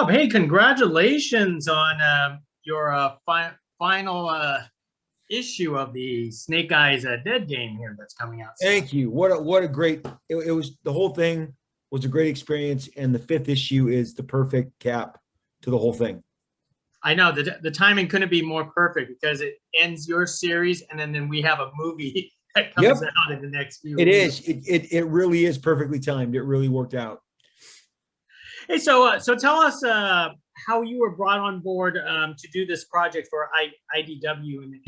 Rob, hey, congratulations on your final issue of the Snake Eyes Dead Game here that's coming out soon. Thank you. What a great it was. The whole thing was a great experience, and the 5th issue is the perfect cap to the whole thing. I know the timing couldn't be more perfect because it ends your series, and then we have a movie that comes out in the next few weeks. It really is perfectly timed. It really worked out. Hey, so tell us how you were brought on board to do this project for IDW.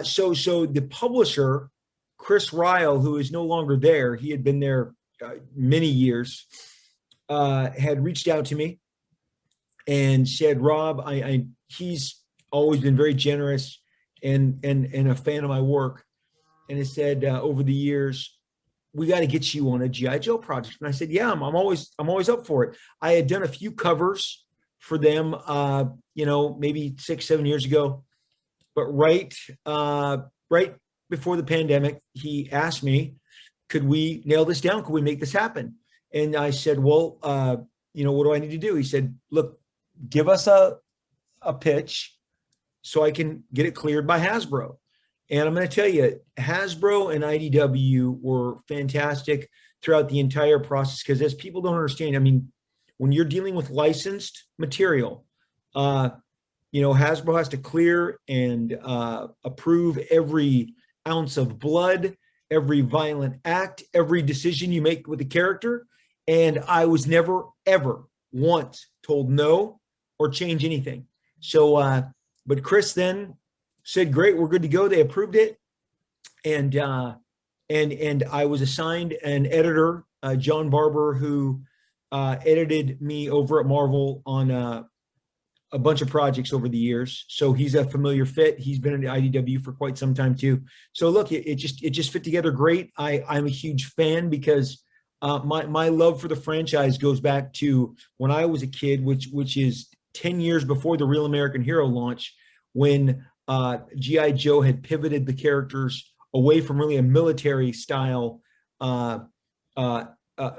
So the publisher, Chris Ryle, who is no longer there, he had been there many years, had reached out to me and said, Rob, he's always been very generous and a fan of my work, and he said over the years, we got to get you on a G.I. Joe project. And I said, yeah, I'm always up for it. I had done a few covers for them, maybe 6-7 years ago. But right before the pandemic, he asked me, could we nail this down? Could we make this happen? And I said, well, what do I need to do? He said, look, give us a pitch so I can get it cleared by Hasbro. And I'm going to tell you, Hasbro and IDW were fantastic throughout the entire process, because as people don't understand, I mean, when you're dealing with licensed material, Hasbro has to clear and approve every ounce of blood, every violent act, every decision you make with the character. And I was never, ever once told no or change anything. So, but Chris then said, great, we're good to go. They approved it. And I was assigned an editor, John Barber, who edited me over at Marvel on a bunch of projects over the years. So he's a familiar fit. He's been at IDW for quite some time too. So look, it just fit together great. I'm a huge fan because my love for the franchise goes back to when I was a kid, which is 10 years before the Real American Hero launch, when G.I. Joe had pivoted the characters away from really a military style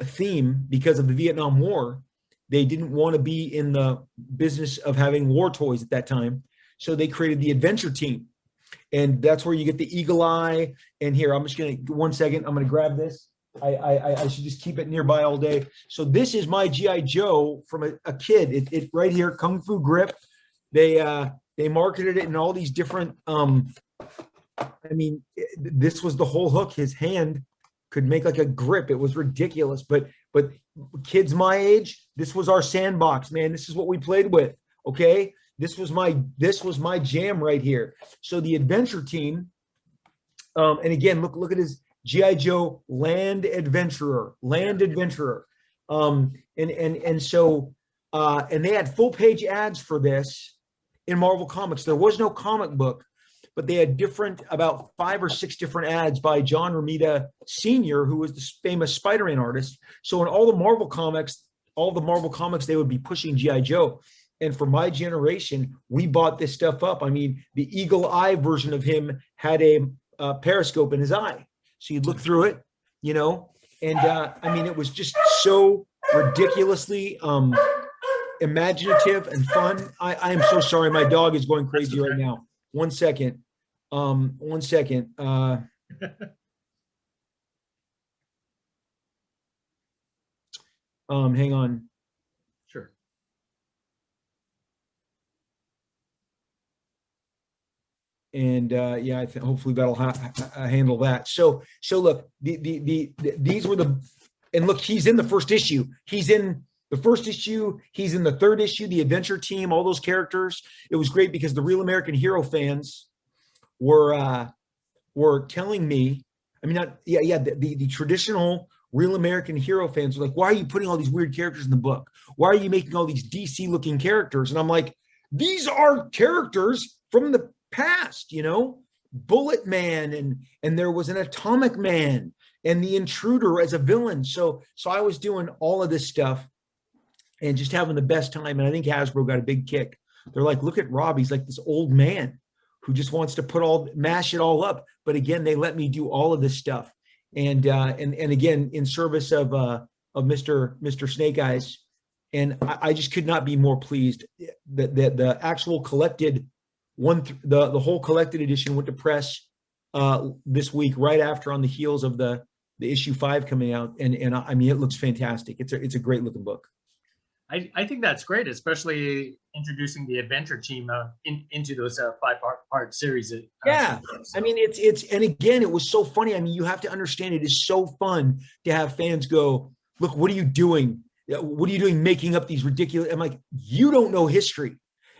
theme because of the Vietnam War. They didn't want to be in the business of having war toys at that time. So they created the Adventure Team. And that's where you get the Eagle Eye. And here, I'm just going to, 1 second, I'm going to grab this. I should just keep it nearby all day. So this is my G.I. Joe from a kid. It right here, Kung Fu Grip. They marketed it in all these different, this was the whole hook. His hand could make like a grip. It was ridiculous. But kids my age, this was our sandbox, man. This is what we played with. Okay. This was my jam right here. So the Adventure Team, and again, look at his G.I. Joe Land Adventurer. And they had full page ads for this in Marvel Comics. There was no comic book, but they had about 5 or 6 different ads by John Romita Sr., who was the famous Spider-Man artist. So in all the Marvel Comics, they would be pushing G.I. Joe. And for my generation, we bought this stuff up. I mean, the Eagle Eye version of him had a periscope in his eye. So you'd look through it, and it was just so ridiculously imaginative and fun. I am so sorry. My dog is going crazy right now. 1 second. Hang on. Sure. And I think hopefully that'll handle that. So look, these were and look, he's in the first issue. He's in the first issue. He's in the 3rd issue, the Adventure Team, all those characters. It was great because the Real American Hero fans were telling me, the traditional Real American Hero fans were like, why are you putting all these weird characters in the book? Why are you making all these DC looking characters? And I'm like, these are characters from the past, Bullet Man, and there was an Atomic Man and the Intruder as a villain. So I was doing all of this stuff and just having the best time. And I think Hasbro got a big kick. They're like, look at Rob. He's like this old man who just wants to mash it all up. But again, they let me do all of this stuff. And again, in service of Mr. Snake Eyes. And I just could not be more pleased. The actual collected the whole collected edition went to press this week, right after, on the heels of the issue 5 coming out. And I mean, it looks fantastic. It's a great looking book. I think that's great, especially introducing the adventure team into those 5-part series. Yeah, I mean, it's and again, it was so funny. I mean, you have to understand, it is so fun to have fans go, look, what are you doing? What are you doing making up these ridiculous? I'm like, you don't know history.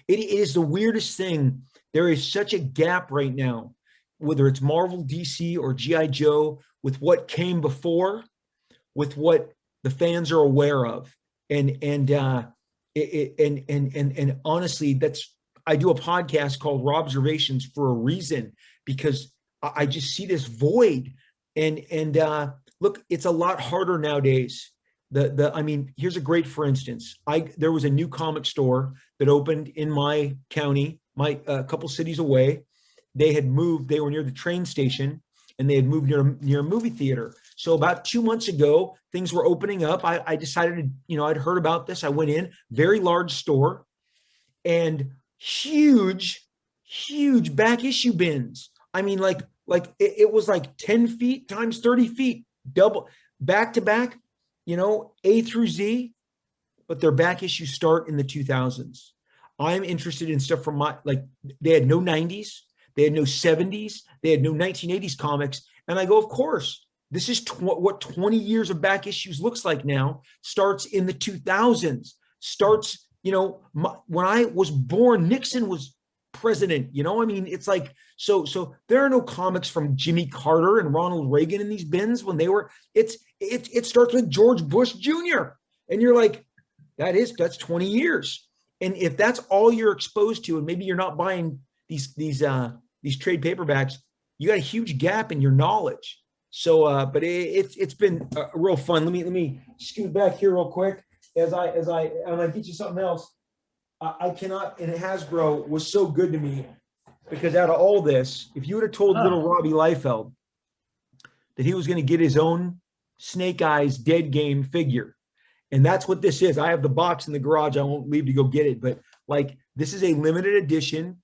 It is the weirdest thing. There is such a gap right now, whether it's Marvel, DC, or G.I. Joe, with what came before, with what the fans are aware of. And honestly, I do a podcast called Robservations for a reason, because I just see this void. And look, it's a lot harder nowadays. I mean, here's a great, for instance, there was a new comic store that opened in my county, a couple cities away. They had moved, they were near the train station, and they had moved near a movie theater. So about 2 months ago, things were opening up. I decided to, I'd heard about this. I went in, very large store, and huge back issue bins. I mean, like it was like 10 feet times 30 feet, double, back to back, A through Z, but their back issues start in the 2000s. I'm interested in stuff from they had no 90s, they had no 70s, they had no 1980s comics. And I go, of course, this is what 20 years of back issues looks like now. Starts in the 2000s, starts, when I was born, Nixon was president, I mean, it's like, so there are no comics from Jimmy Carter and Ronald Reagan in these bins when they were, it starts with George Bush Jr. And you're like, that's 20 years. And if that's all you're exposed to, and maybe you're not buying these trade paperbacks, you got a huge gap in your knowledge. So, but it's been real fun. Let me scoot back here real quick as I get you something else. I cannot, and Hasbro was so good to me, because out of all this, if you would have told little Robbie Liefeld that he was going to get his own Snake Eyes Deadgame figure, and that's what this is. I have the box in the garage. I won't leave to go get it, but like, this is a limited edition.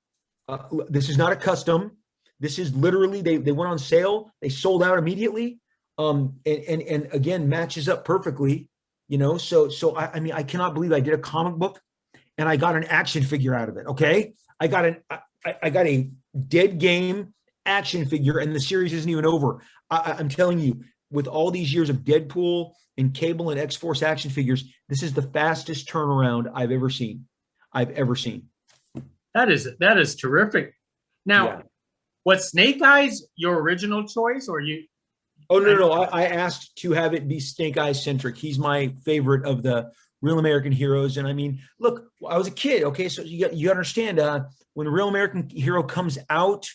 This is not a custom. This is literally, they went on sale. They sold out immediately. And again, matches up perfectly, so I mean, I cannot believe I did a comic book and I got an action figure out of it. Okay. I got a Deadgame action figure, and the series isn't even over. I'm telling you, with all these years of Deadpool and Cable and X-Force action figures, this is the fastest turnaround I've ever seen. That is terrific. Now, yeah. Was Snake Eyes your original choice, or you? Oh, no. I asked to have it be Snake Eyes centric. He's my favorite of the Real American heroes. And I mean, look, I was a kid. Okay. So you understand, when the Real American Hero comes out,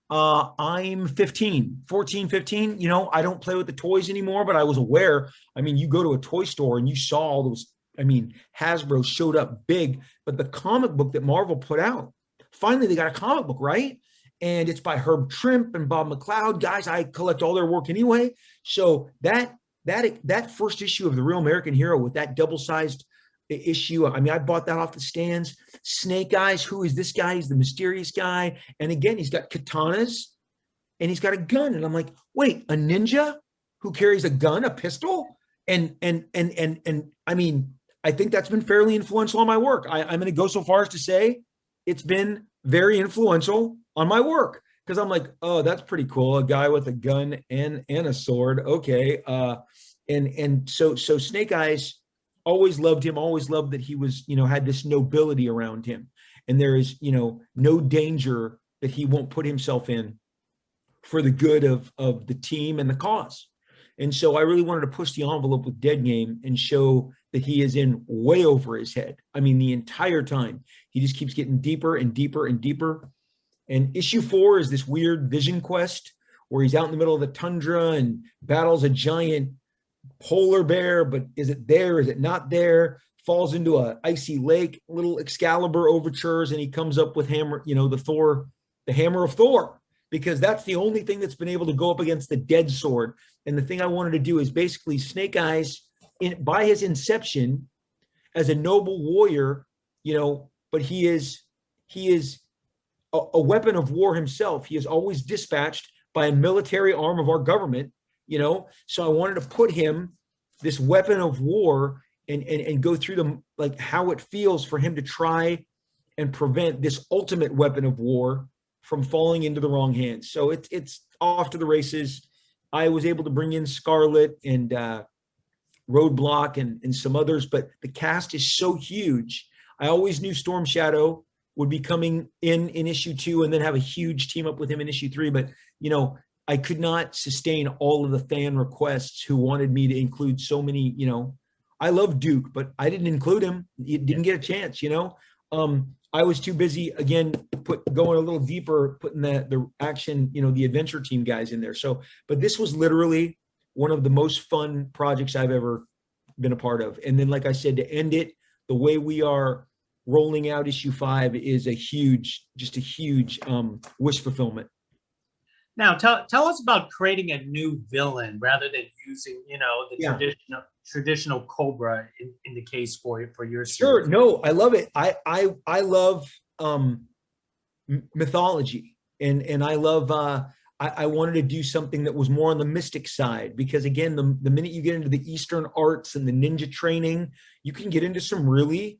I'm 14, 15, I don't play with the toys anymore, but I was aware. I mean, you go to a toy store and you saw all those, I mean, Hasbro showed up big, but the comic book that Marvel put out, finally they got a comic book, right? And it's by Herb Trimp and Bob McLeod. Guys, I collect all their work anyway. So that first issue of the Real American Hero with that double-sized issue, I mean, I bought that off the stands. Snake Eyes, who is this guy? He's the mysterious guy. And again, he's got katanas and he's got a gun. And I'm like, wait, a ninja who carries a gun, a pistol? And I mean, I think that's been fairly influential on my work. I'm going to go so far as to say it's been very influential on my work, because I'm like, oh, that's pretty cool. A guy with a gun and a sword. Okay. And so Snake Eyes, always loved him, always loved that he was, had this nobility around him. And there is, no danger that he won't put himself in for the good of the team and the cause. And so I really wanted to push the envelope with Deadgame and show that he is in way over his head. I mean, the entire time, he just keeps getting deeper and deeper and deeper. And issue 4 is this weird vision quest where he's out in the middle of the tundra and battles a giant polar bear, but is it there? Is it not there? Falls into a icy lake, little Excalibur overtures, and he comes up with hammer, the hammer of Thor, because that's the only thing that's been able to go up against the dead sword. And the thing I wanted to do is basically Snake Eyes, by his inception as a noble warrior, but he is a weapon of war himself. He is always dispatched by a military arm of our government, so I wanted to put him, this weapon of war, and go through them, like how it feels for him to try and prevent this ultimate weapon of war from falling into the wrong hands. So it's off to the races. I was able to bring in Scarlet and Roadblock and some others, but the cast is so huge. I always knew Storm Shadow would be coming in issue 2 and then have a huge team up with him in issue 3. But, I could not sustain all of the fan requests who wanted me to include so many, I love Duke, but I didn't include him. He didn't get a chance, I was too busy, again, going a little deeper, putting the action, the adventure team guys in there. So, but this was literally one of the most fun projects I've ever been a part of. And then, like I said, to end it, the way we are rolling out issue 5 is a huge wish fulfillment. Now, tell us about creating a new villain rather than using, the traditional Cobra in the case for your series. Sure, no, I love it. I love mythology, and I love. I wanted to do something that was more on the mystic side, because again, the minute you get into the Eastern arts and the ninja training, you can get into some really,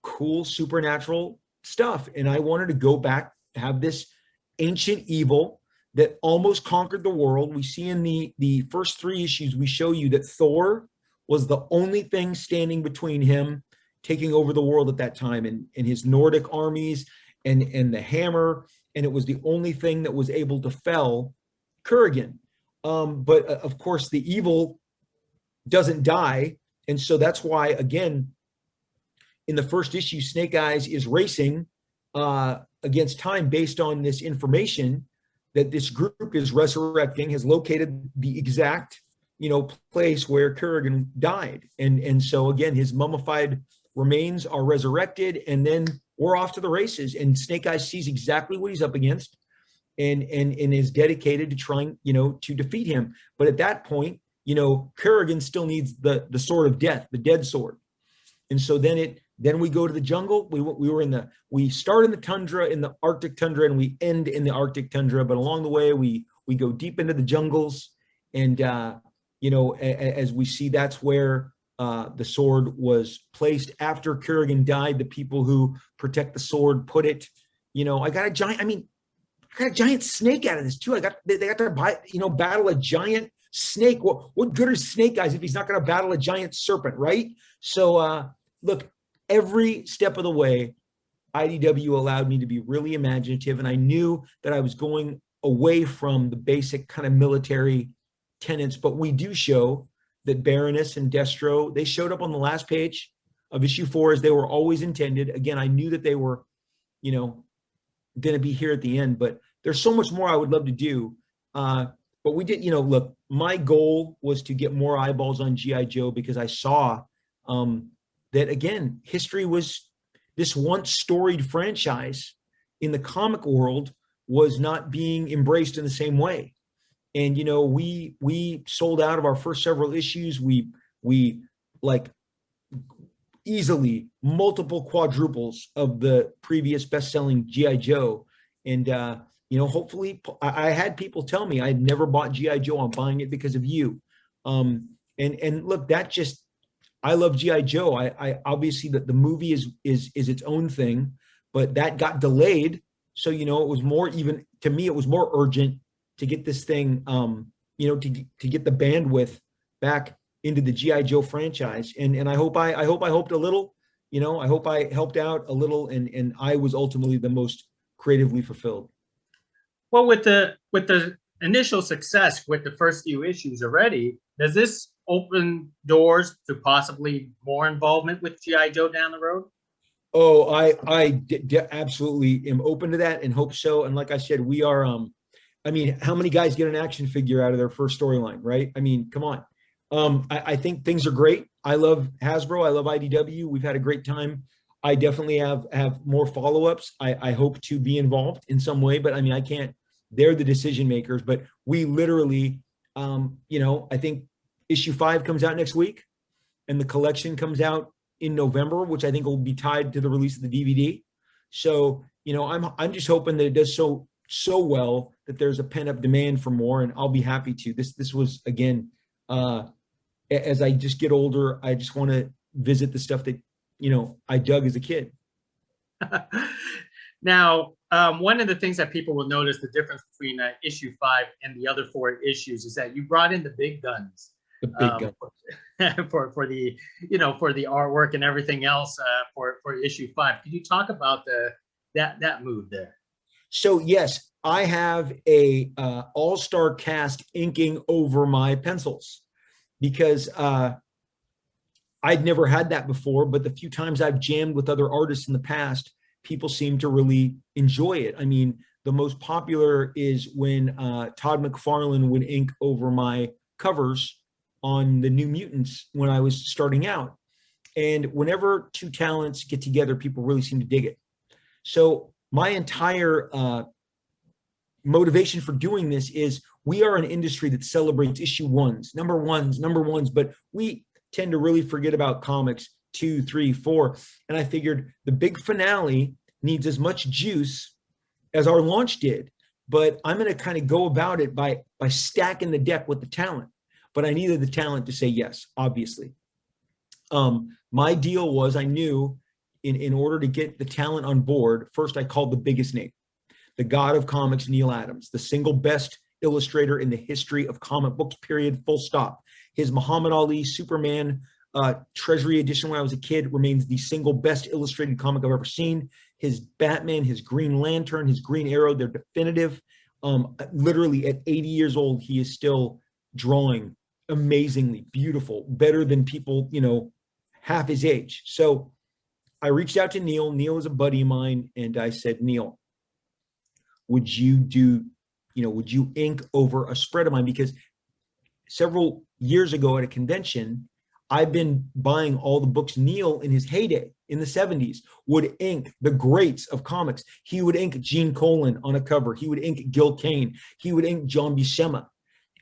cool supernatural stuff. And I wanted to go back, have this ancient evil that almost conquered the world. We see in the first 3 issues, we show you that Thor was the only thing standing between him taking over the world at that time, and his Nordic armies and the hammer, and it was the only thing that was able to fell Kirigun. But of course, the evil doesn't die, and so that's why, again, in the first issue, Snake Eyes is racing against time based on this information that this group is resurrecting, has located the exact, place where Kirigun died. And so again, his mummified remains are resurrected, and then we're off to the races. And Snake Eyes sees exactly what he's up against and is dedicated to trying, to defeat him. But at that point, Kirigun still needs the sword of death, the dead sword. And so then we go to the jungle. We start in the tundra, in the Arctic tundra, and we end in the Arctic tundra. But along the way, we go deep into the jungles, and as we see, that's where the sword was placed after Kirigun died. The people who protect the sword put it. I got a giant snake out of this too. They got to battle a giant snake. What good are Snake Eyes if he's not going to battle a giant serpent, right? So look. Every step of the way, IDW allowed me to be really imaginative, and I knew that I was going away from the basic kind of military tenets. But we do show that Baroness and Destro, they showed up on the last page of issue 4 as they were always intended. Again, I knew that they were, going to be here at the end, but there's so much more I would love to do. But we did, look, my goal was to get more eyeballs on G.I. Joe, because I saw that, again, history was this once storied franchise in the comic world was not being embraced in the same way. And, we sold out of our first several issues. We like easily multiple quadruples of the previous best-selling G.I. Joe. And, hopefully I had people tell me I'd never bought G.I. Joe. I'm buying it because of you. And look, I love G.I. Joe. I obviously that the movie is its own thing, but that got delayed. So, it was more, even to me, it was more urgent to get this thing, to get the bandwidth back into the G.I. Joe franchise. And I hope I helped a little, I hope I helped out a little, and I was ultimately the most creatively fulfilled. Well, with the initial success with the first few issues already, does this open doors to possibly more involvement with G.I. Joe down the road? Oh, I absolutely am open to that and hope so. And like I said, we are, how many guys get an action figure out of their first storyline, right? Come on. I think things are great. I love Hasbro. I love IDW. We've had a great time. I definitely have more follow-ups. I hope to be involved in some way, but I can't, they're the decision makers, but we literally, I think issue 5 comes out next week, and the collection comes out in November, which I think will be tied to the release of the DVD. So, you know, I'm just hoping that it does so well that there's a pent-up demand for more, and I'll be happy to. This was, again, as I just get older, I just want to visit the stuff that, you know, I dug as a kid. Now, one of the things that people will notice the difference between issue 5 and the other 4 issues is that you brought in the big guns. The big guns. For the, you know, for the artwork and everything else for issue 5. Could you talk about that move there? So yes, I have a AllStar Cast inking over my pencils, because I'd never had that before, but the few times I've jammed with other artists in the past, people seem to really enjoy it. I mean, the most popular is when Todd McFarlane would ink over my covers on the New Mutants when I was starting out. And whenever two talents get together, people really seem to dig it. So my entire motivation for doing this is, we are an industry that celebrates issue number ones, but we tend to really forget about comics 2, 3, 4. And I figured the big finale needs as much juice as our launch did, but I'm going to kind of go about it by stacking the deck with the talent. But I needed the talent to say yes, obviously. My deal was, I knew in order to get the talent on board, first I called the biggest name, the god of comics, Neil Adams, the single best illustrator in the history of comic books, period, full stop. His Muhammad Ali Superman Treasury edition when I was a kid remains the single best illustrated comic I've ever seen. His Batman, his Green Lantern, his Green Arrow, they're definitive. Literally at 80 years old, he is still drawing amazingly beautiful, better than people, you know, half his age. So I reached out to Neil. Neil is a buddy of mine, and I said, Neil, would you ink over a spread of mine? Because several years ago at a convention, I've been buying all the books Neil in his heyday in the 70s would ink the greats of comics. He would ink Gene Colan on a cover. He would ink Gil Kane. He would ink John Buscema.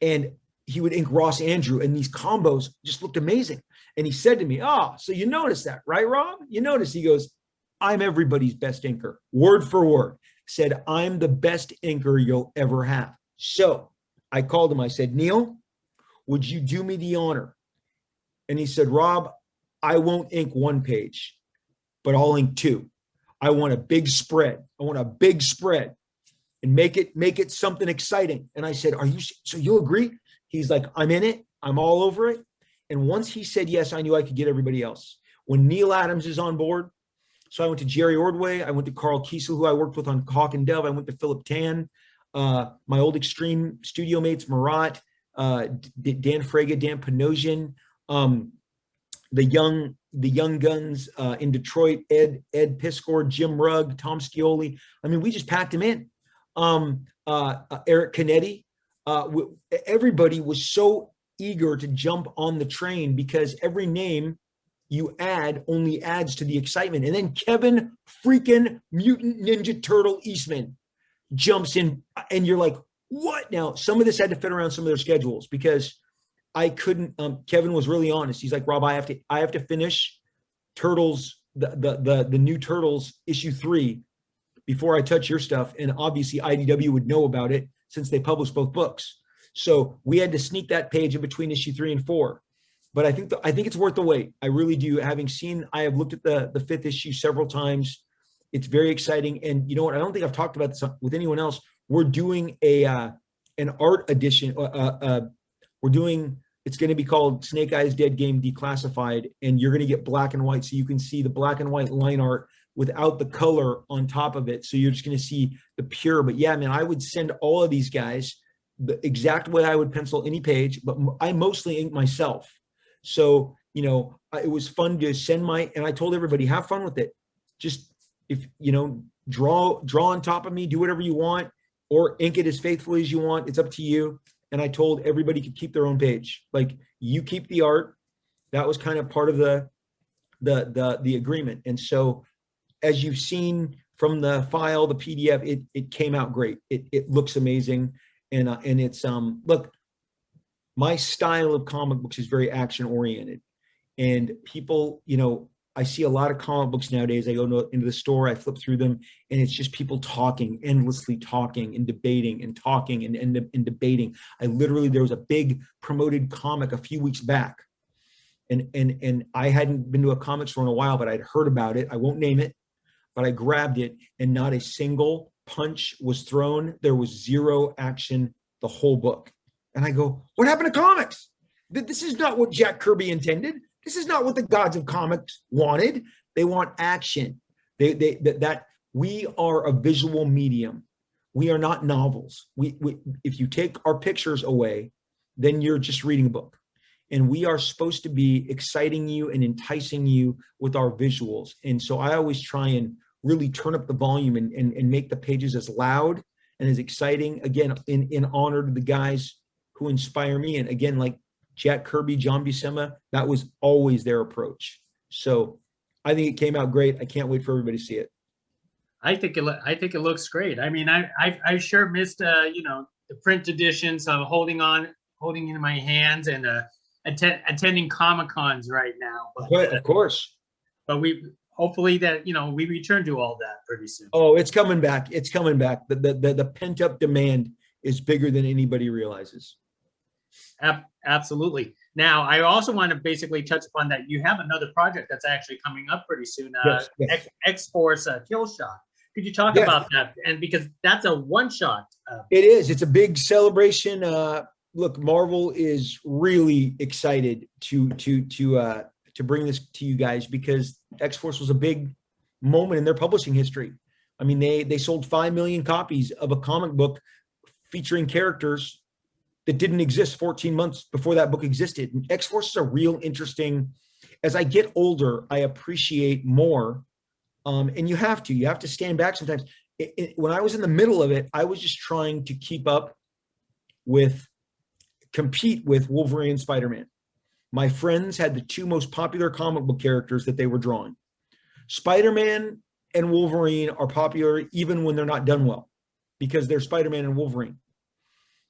And he would ink Ross Andrew. And these combos just looked amazing. And he said to me, oh, so you noticed that, right, Rob? You noticed? He goes, I'm everybody's best inker. Word for word. Said, I'm the best inker you'll ever have. So I called him. I said, Neil, would you do me the honor? And he said, Rob, I won't ink one page, but I'll ink 2. I want a big spread. I want a big spread, and make it something exciting. And I said, so you'll agree? He's like, I'm in it. I'm all over it. And once he said yes, I knew I could get everybody else. When Neil Adams is on board, so I went to Jerry Ordway. I went to Carl Kiesel, who I worked with on Hawk and Dove. I went to Philip Tan, my old Extreme studio mates, Marat, Dan Fraga, Dan Panosian, the young guns in Detroit, Ed Piskor, Jim Rugg, Tom Scioli. I mean, we just packed him in. Eric Canetti. Everybody was so eager to jump on the train, because every name you add only adds to the excitement. And then Kevin freaking Mutant Ninja Turtle Eastman jumps in, and you're like, what? Now, some of this had to fit around some of their schedules, because I couldn't. Kevin was really honest. He's like, Rob, I have to finish Turtles, the new Turtles issue 3 before I touch your stuff. And obviously IDW would know about it since they published both books. So we had to sneak that page in between issue 3 and 4. But I think it's worth the wait. I really do. I have looked at the 5th issue several times. It's very exciting. And you know what? I don't think I've talked about this with anyone else. We're doing an art edition. It's going to be called Snake Eyes Deadgame Declassified, and you're going to get black and white, so you can see the black and white line art without the color on top of it. So you're just going to see the pure. But yeah, man, I would send all of these guys the exact way I would pencil any page, but I mostly ink myself. So, you know, it was fun to send and I told everybody, have fun with it. Just, if, you know, draw on top of me, do whatever you want, or ink it as faithfully as you want. It's up to you. And I told everybody could keep their own page. Like, you keep the art. That was kind of part of the agreement. And so, as you've seen from the file, the PDF, it came out great. It looks amazing. And it's look, my style of comic books is very action oriented, and people, you know, I see a lot of comic books nowadays. I go into the store, I flip through them, and it's just people talking, endlessly talking and debating and talking and debating. There was a big promoted comic a few weeks back, and I hadn't been to a comic store in a while, but I'd heard about it. I won't name it, but I grabbed it, and not a single punch was thrown. There was zero action the whole book. And I go, what happened to comics? This is not what Jack Kirby intended. This is not what the gods of comics wanted. They want action. That we are a visual medium. We are not novels. If you take our pictures away, then you're just reading a book. And we are supposed to be exciting you and enticing you with our visuals. And so I always try and really turn up the volume and make the pages as loud and as exciting, again, in honor to the guys who inspire me. And again, like Jack Kirby, John Buscema, that was always their approach. So I think it came out great. I can't wait for everybody to see it. I think it looks great. I mean, I sure missed the print editions of holding in my hands and attending Comic Cons right now. But, of course. But hopefully that we return to all that pretty soon. Oh, it's coming back. It's coming back. The pent up demand is bigger than anybody realizes. Absolutely. Now, I also want to basically touch upon that you have another project that's actually coming up pretty soon. Yes. XForce Killshot. Could you talk about that? And because that's a one shot. It is. It's a big celebration. Look, Marvel is really excited to bring this to you guys because XForce was a big moment in their publishing history. I mean, they sold 5 million copies of a comic book featuring characters that didn't exist 14 months before that book existed. And XForce is a real interesting, as I get older, I appreciate more. And you have to stand back sometimes. When I was in the middle of it, I was just trying to compete with Wolverine and Spider-Man. My friends had the two most popular comic book characters that they were drawing. Spider-Man and Wolverine are popular even when they're not done well because they're Spider-Man and Wolverine.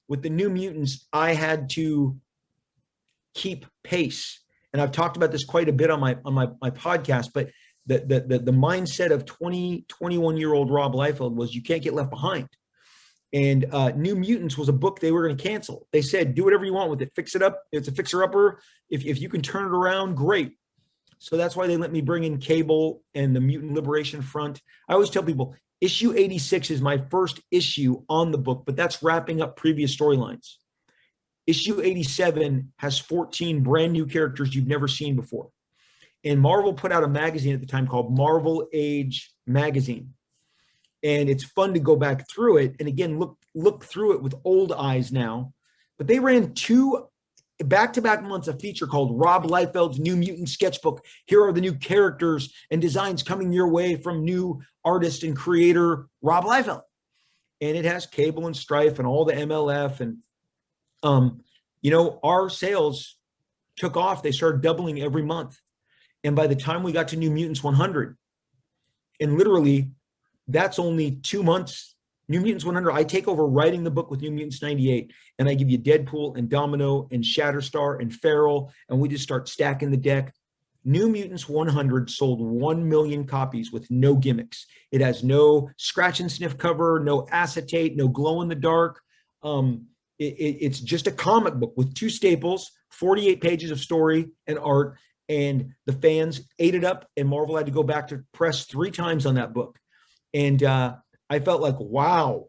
With the New Mutants, I had to keep pace. And I've talked about this quite a bit on my podcast, but the mindset of 21-year-old Rob Liefeld was you can't get left behind. And New Mutants was a book they were going to cancel. They said, do whatever you want with it. Fix it up. It's a fixer-upper. If you can turn it around, great. So that's why they let me bring in Cable and the Mutant Liberation Front. I always tell people, issue 86 is my first issue on the book, but that's wrapping up previous storylines. Issue 87 has 14 brand new characters you've never seen before. And Marvel put out a magazine at the time called Marvel Age Magazine. And it's fun to go back through it. And again, look through it with old eyes now. But they ran 2 back-to-back months of feature called Rob Liefeld's New Mutant Sketchbook. Here are the new characters and designs coming your way from new artist and creator Rob Liefeld. And it has Cable and Strife and all the MLF. And, our sales took off. They started doubling every month. And by the time we got to New Mutants 100, and literally that's only 2 months, New Mutants 100, I take over writing the book with New Mutants 98, and I give you Deadpool and Domino and Shatterstar and Feral, and we just start stacking the deck. New Mutants 100 sold 1 million copies with no gimmicks. It has no scratch and sniff cover, no acetate, no glow in the dark. It's just a comic book with 2 staples, 48 pages of story and art, and the fans ate it up, and Marvel had to go back to press 3 times on that book. And I felt like, wow,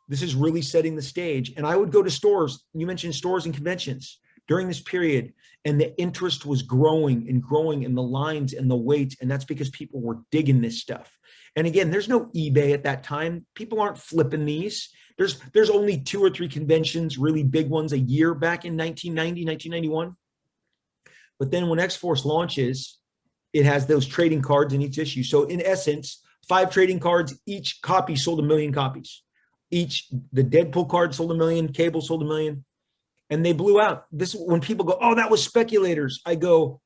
this is really setting the stage. And I would go to stores. You mentioned stores and conventions during this period, and the interest was growing and growing in the lines and the waits. And that's because people were digging this stuff. And again, there's no eBay at that time. People aren't flipping these. There's only 2 or 3 conventions, really big ones a year back in 1990, 1991. But then when XForce launches, it has those trading cards in each issue. So in essence, 5 trading cards, each copy sold 1 million copies. The Deadpool card sold 1 million, Cable sold 1 million, and they blew out. This when people go, oh, that was speculators. I go,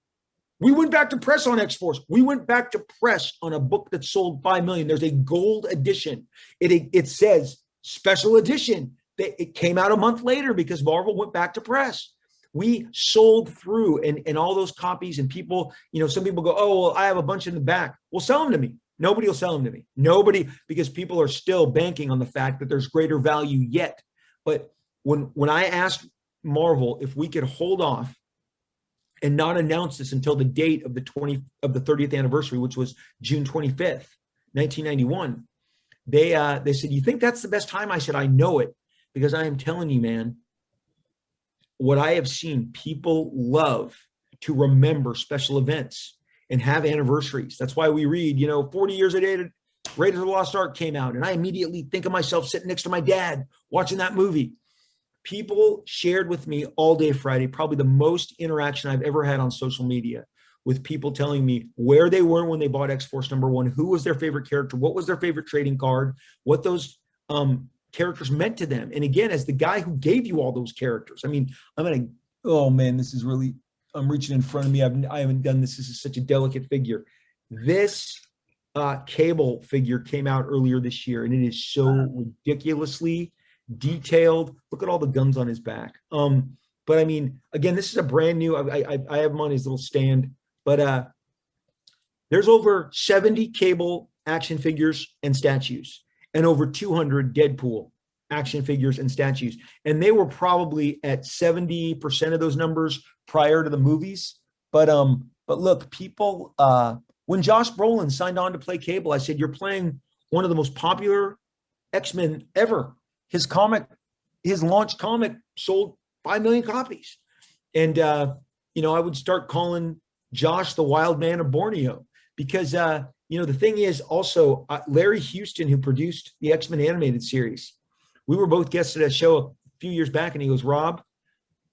we went back to press on XForce. We went back to press on a book that sold 5 million. There's a gold edition. It says special edition. It came out a month later because Marvel went back to press. we sold through and all those copies, and people, some people go, oh, well, I have a bunch in the back. Well, sell them to me. Nobody will sell them to me. Nobody, because people are still banking on the fact that there's greater value yet. But when I asked Marvel if we could hold off and not announce this until the date of the 30th anniversary, which was June 25th, 1991, they said, you think that's the best time? I said, I know it, because I am telling you, man, what I have seen, people love to remember special events and have anniversaries. That's why we read, 40 years a day, Raiders of the Lost Ark came out, and I immediately think of myself sitting next to my dad watching that movie. People shared with me all day Friday, probably the most interaction I've ever had on social media, with people telling me where they were when they bought X-Force #1, who was their favorite character, what was their favorite trading card, what those characters meant to them. And again, as the guy who gave you all those characters, I mean, oh man, this is really, I'm reaching in front of me. I haven't done this. This is such a delicate figure. This Cable figure came out earlier this year, and it is so ridiculously detailed. Look at all the guns on his back. But I mean, again, this is a brand new, I have him on his little stand, but there's over 70 Cable action figures and statues, and over 200 Deadpool action figures and statues. And they were probably at 70% of those numbers prior to the movies. But look, people, when Josh Brolin signed on to play Cable, I said, you're playing one of the most popular X-Men ever. His launch comic sold 5 million copies. And, I would start calling Josh the Wild Man of Borneo, because, the thing is also Larry Houston, who produced the X-Men animated series, we were both guests at a show a few years back, and he goes, Rob,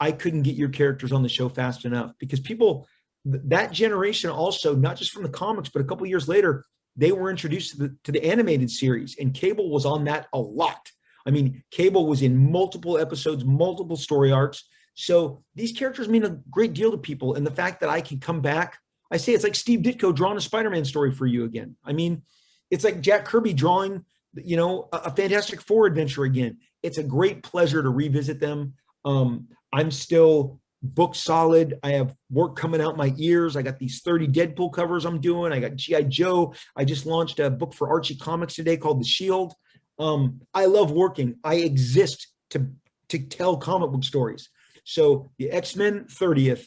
I couldn't get your characters on the show fast enough, because people, that generation also, not just from the comics, but a couple of years later, they were introduced to the animated series, and Cable was on that a lot. I mean, Cable was in multiple episodes, multiple story arcs. So these characters mean a great deal to people. And the fact that I can come back, I say it's like Steve Ditko drawing a Spider-Man story for you again. I mean, it's like Jack Kirby drawing, a Fantastic Four adventure again. It's a great pleasure to revisit them. I'm still book solid. I have work coming out my ears. I got these 30 Deadpool covers I'm doing. I got G.I. Joe. I just launched a book for Archie Comics today called The Shield. I love working. I exist to tell comic book stories. So the X-Men 30th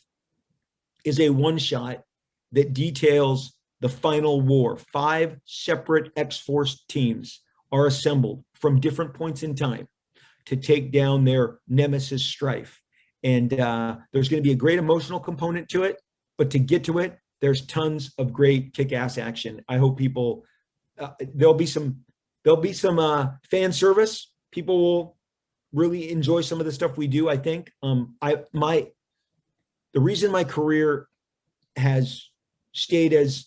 is a one-shot that details the final war. 5 separate X-Force teams are assembled from different points in time to take down their nemesis Strife. And there's going to be a great emotional component to it, but to get to it, there's tons of great kick-ass action. I hope people, there'll be some fan service. People will really enjoy some of the stuff we do. I think the reason my career has stayed as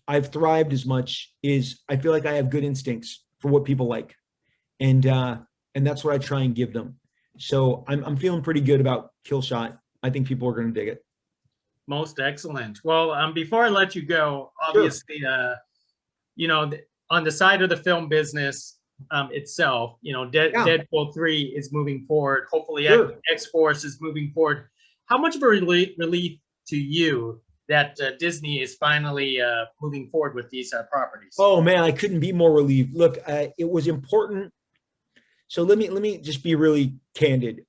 I've thrived as much is I feel like I have good instincts for what people like, and that's what I try and give them. So I'm feeling pretty good about Killshot. I think people are going to dig it. Most excellent. Well, before I let you go, obviously, sure. On the side of the film business itself, Deadpool 3 is moving forward. Hopefully, sure. X-Force is moving forward. How much of a relief to you that Disney is finally moving forward with these properties? Oh man, I couldn't be more relieved. Look, it was important. So let me just be really candid.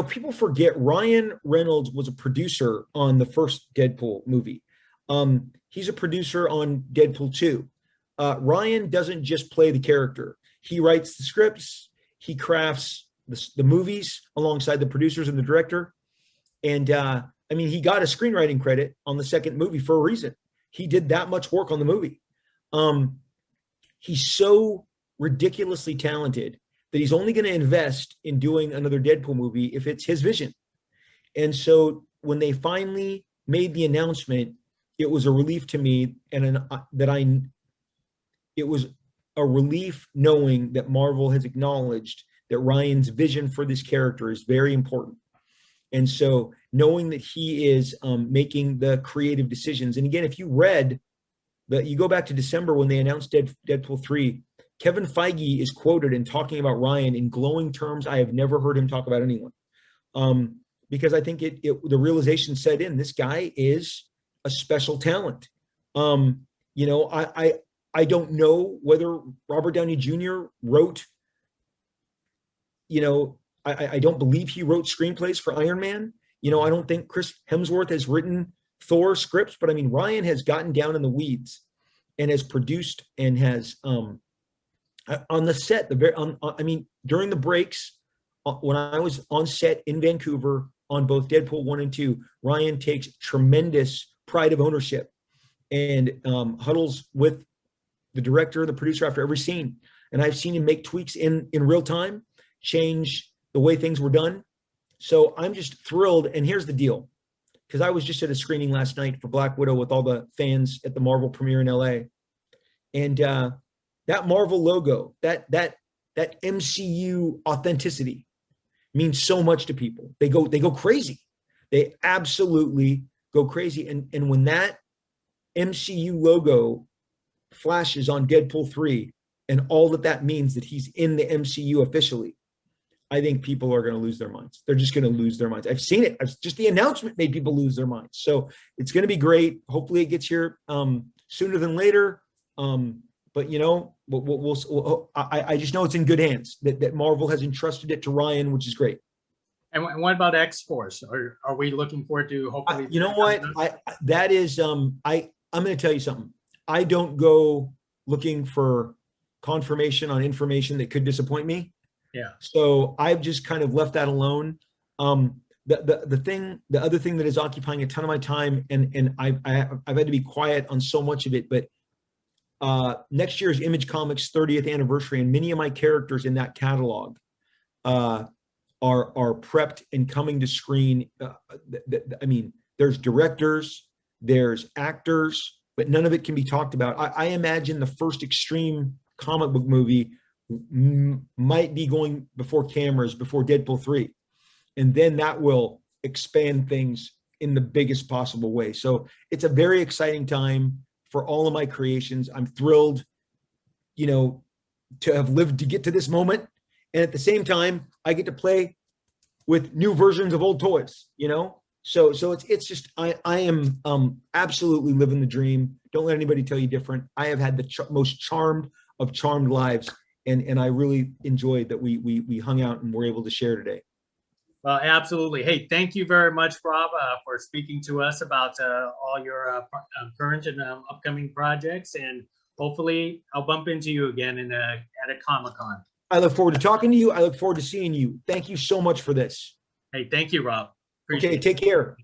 People forget Ryan Reynolds was a producer on the first Deadpool movie. He's a producer on Deadpool 2. Ryan doesn't just play the character. He writes the scripts. He crafts the movies alongside the producers and the director. And he got a screenwriting credit on the second movie for a reason. He did that much work on the movie. He's so ridiculously talented that he's only going to invest in doing another Deadpool movie if it's his vision. And so when they finally made the announcement, it was a relief to me, and it was a relief knowing that Marvel has acknowledged that Ryan's vision for this character is very important. And so knowing that he is making the creative decisions. And again, if you read that, you go back to December when they announced Deadpool 3, Kevin Feige is quoted in talking about Ryan in glowing terms I have never heard him talk about anyone. because I think the realization set in, this guy is a special talent. You know, I don't know whether Robert Downey Jr. wrote, you know, I don't believe he wrote screenplays for Iron Man. You know, I don't think Chris Hemsworth has written Thor scripts, but I mean, Ryan has gotten down in the weeds and has produced and has, on the set, I mean, during the breaks, when I was on set in Vancouver on both Deadpool 1 and 2, Ryan takes tremendous pride of ownership and huddles with the director and the producer after every scene. And I've seen him make tweaks in real time, change the way things were done. So I'm just thrilled. And here's the deal, because I was just at a screening last night for Black Widow with all the fans at the Marvel premiere in LA. And that Marvel logo, that MCU authenticity means so much to people. They go crazy. They absolutely go crazy. And when that MCU logo flashes on Deadpool 3 and all that means that he's in the MCU officially, I think people are going to lose their minds. They're just going to lose their minds. I've seen it. Just the announcement made people lose their minds. So it's going to be great. Hopefully it gets here sooner than later. But you know, I just know it's in good hands. That Marvel has entrusted it to Ryan, which is great. And what about X-Force? Are we looking forward to hopefully? You know what? That is I'm going to tell you something. I don't go looking for confirmation on information that could disappoint me. Yeah. So I've just kind of left that alone. The other thing that is occupying a ton of my time, and I've had to be quiet on so much of it, but next year's Image Comics 30th anniversary, and many of my characters in that catalog are prepped and coming to screen. I mean, there's directors, there's actors, but none of it can be talked about. I imagine the first extreme comic book movie might be going before cameras before Deadpool 3, and then that will expand things in the biggest possible way. So it's a very exciting time for all of my creations. I'm thrilled, you know, to have lived to get to this moment, and at the same time I get to play with new versions of old toys, you know. So it's just I am absolutely living the dream. Don't let anybody tell you different. I have had the most charmed of charmed lives, and I really enjoyed that we hung out and were able to share today. Well, absolutely. Hey, thank you very much, Rob, for speaking to us about all your current and upcoming projects. And hopefully I'll bump into you again at a Comic-Con. I look forward to talking to you. I look forward to seeing you. Thank you so much for this. Hey, thank you, Rob. Appreciate okay, take care.